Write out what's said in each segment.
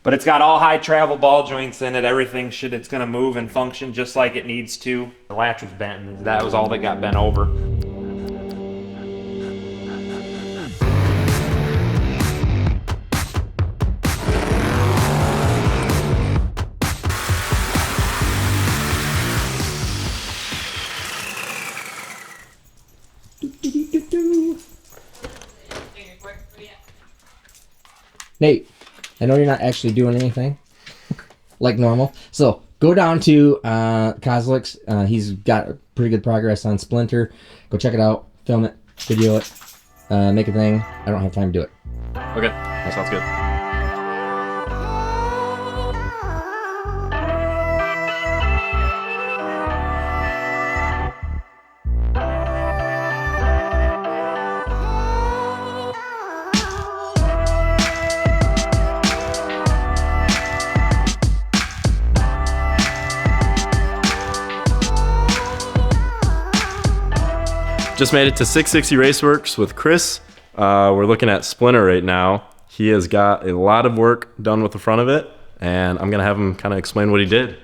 But it's got all high travel ball joints in it. Everything it's going to move and function just like it needs to. The latch was bent, and that was all that got bent over. Nate, I know you're not actually doing anything like normal. So go down to Kozlik's. He's got pretty good progress on Splinter. Go check it out, film it, video it, make a thing. I don't have time to do it. Okay, that sounds good. Just made it to 660 Raceworks with Chris. We're looking at Splinter right now. He has got a lot of work done with the front of it, and I'm gonna have him kind of explain what he did.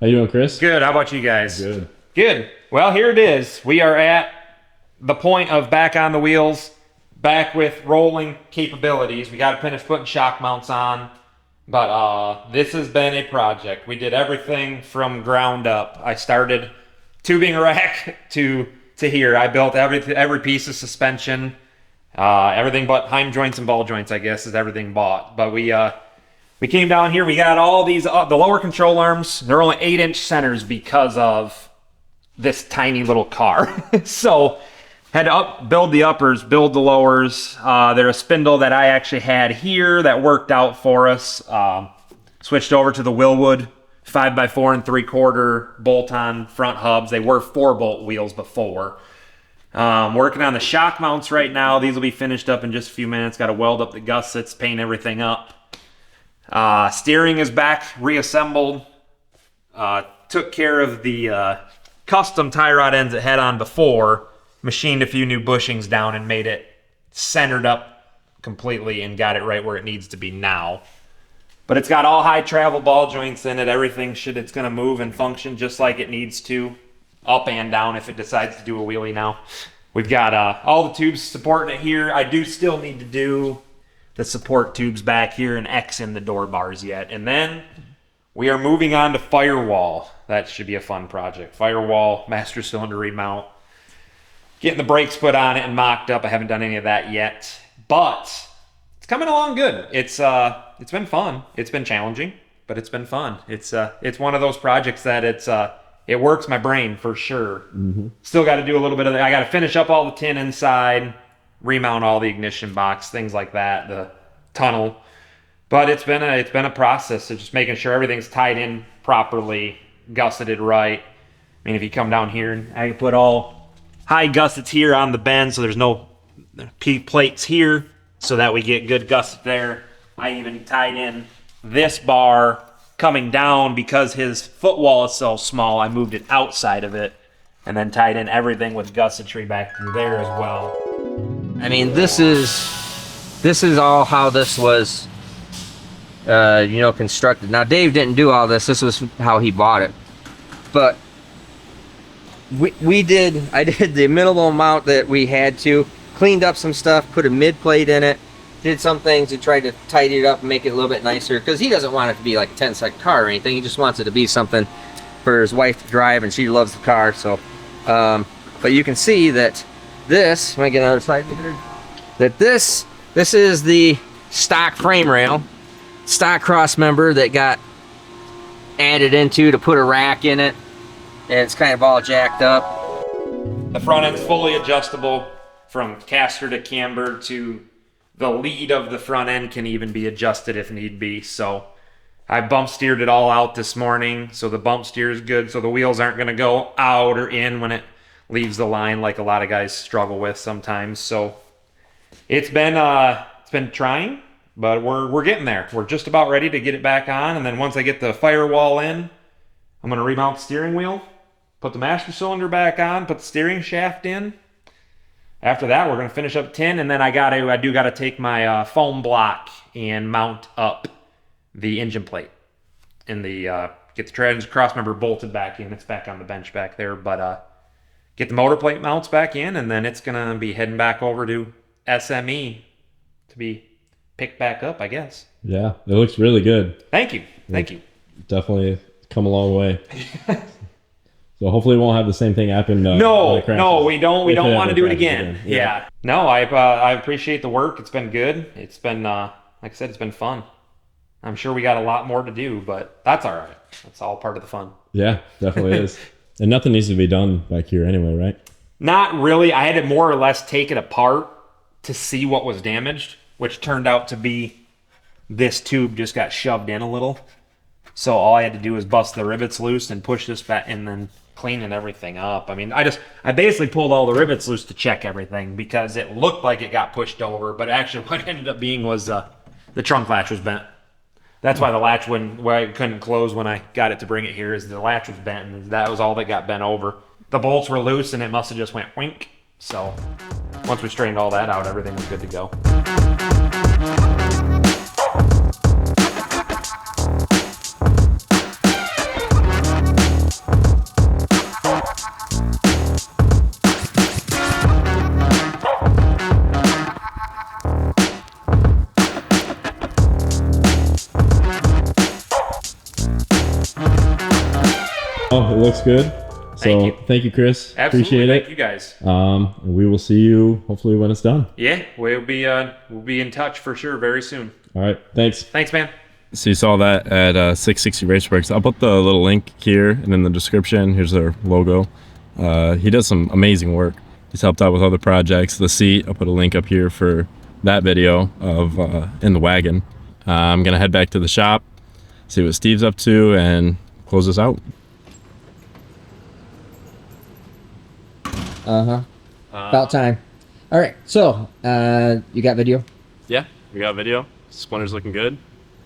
How you doing, Chris? Good. How about you guys? Good. Good. Well, here it is. We are at the point of back on the wheels, back with rolling capabilities. We got to finish putting shock mounts on, but this has been a project. We did everything from ground up. I started tubing a rack to here. I built every piece of suspension, everything but heim joints and ball joints, I guess, is everything bought. But we came down here. We got all these, the lower control arms. They're only 8-inch centers because of this tiny little car. So had to build the uppers, build the lowers. There's a spindle that I actually had here that worked out for us. Switched over to the Willwood 5x4 3/4 bolt-on front hubs. They were 4-bolt wheels before. Working on the shock mounts right now. These will be finished up in just a few minutes. Got to weld up the gussets, paint everything up. Steering is back, reassembled. Took care of the custom tie rod ends it had on before. Machined a few new bushings down and made it centered up completely and got it right where it needs to be now. But it's got all high travel ball joints in it. Everything it's going to move and function just like it needs to, up and down if it decides to do a wheelie now. We've got all the tubes supporting it here. I do still need to do the support tubes back here and X in the door bars yet. And then we are moving on to firewall. That should be a fun project. Firewall, master cylinder remount. Getting the brakes put on it and mocked up. I haven't done any of that yet. But it's coming along good. It's been fun. It's been challenging, but it's been fun. It's one of those projects that it works my brain for sure. Mm-hmm. Still got to do a little bit of that. I got to finish up all the tin inside, remount all the ignition box, things like that, the tunnel. But it's been a process of just making sure everything's tied in properly, gusseted right. I mean, if you come down here, and I put all high gussets here on the bend, so there's no P plates here, so that we get good gusset there. I even tied in this bar coming down because his footwall is so small. I moved it outside of it and then tied in everything with gussetry back through there as well. I mean, this is all how this was, constructed. Now, Dave didn't do all this. This was how he bought it. But I did the minimal amount that we had to, cleaned up some stuff, put a mid plate in it, did some things to try to tidy it up and make it a little bit nicer, because he doesn't want it to be like a 10-second car or anything. He just wants it to be something for his wife to drive, and she loves the car. So but you can see that this, when I get on the other side here, that this is the stock frame rail, stock cross member that got added into to put a rack in it, and it's kind of all jacked up. The front end's fully adjustable from caster to camber, to the lead of the front end can even be adjusted if need be. So I bump steered it all out this morning, so the bump steer is good, so the wheels aren't going to go out or in when it leaves the line like a lot of guys struggle with sometimes. So it's been trying, but we're getting there. We're just about ready to get it back on, and then once I get the firewall in, I'm going to remount the steering wheel, put the master cylinder back on, put the steering shaft in. After that, we're going to finish up tin, and then I do got to take my foam block and mount up the engine plate and the get the trans crossmember bolted back in. It's back on the bench back there, but get the motor plate mounts back in, and then it's gonna be heading back over to SME to be picked back up, I guess. Yeah, it looks really good. Thank you. Thank you. Definitely come a long way. So hopefully we won't have the same thing happen. No, when it crashes. no, we don't. We If it don't want to ever do it crashes again. Yeah. No, I appreciate the work. It's been good. It's been like I said, it's been fun. I'm sure we got a lot more to do, but that's all right. That's all part of the fun. Yeah, definitely is. And nothing needs to be done back here anyway, right? Not really. I had to more or less take it apart to see what was damaged, which turned out to be this tube just got shoved in a little. So all I had to do was bust the rivets loose and push this back, and then cleaning everything up. I mean, I basically pulled all the rivets loose to check everything because it looked like it got pushed over, but actually what it ended up being was the trunk latch was bent. That's why the latch why it couldn't close when I got it to bring it here, is the latch was bent, and that was all that got bent over. The bolts were loose, and it must have just went wink. So once we straightened all that out, everything was good to go. Oh, it looks good. So thank you, Chris. Absolutely. Appreciate it. Thank you guys. And we will see you hopefully when it's done. Yeah, we'll be in touch for sure very soon. All right. Thanks. Thanks, man. So you saw that at 660 Raceworks. I'll put the little link here and in the description. Here's their logo. He does some amazing work. He's helped out with other projects. The seat, I'll put a link up here for that video of in the wagon. I'm gonna head back to the shop, see what Steve's up to, and close this out. About time. All right. So, you got video? Yeah, we got video. Splinter's looking good.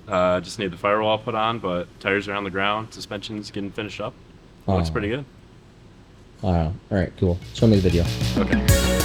Just need the firewall put on, but tires are on the ground. Suspension's getting finished up. Looks pretty good. All right. Cool. Show me the video. Okay.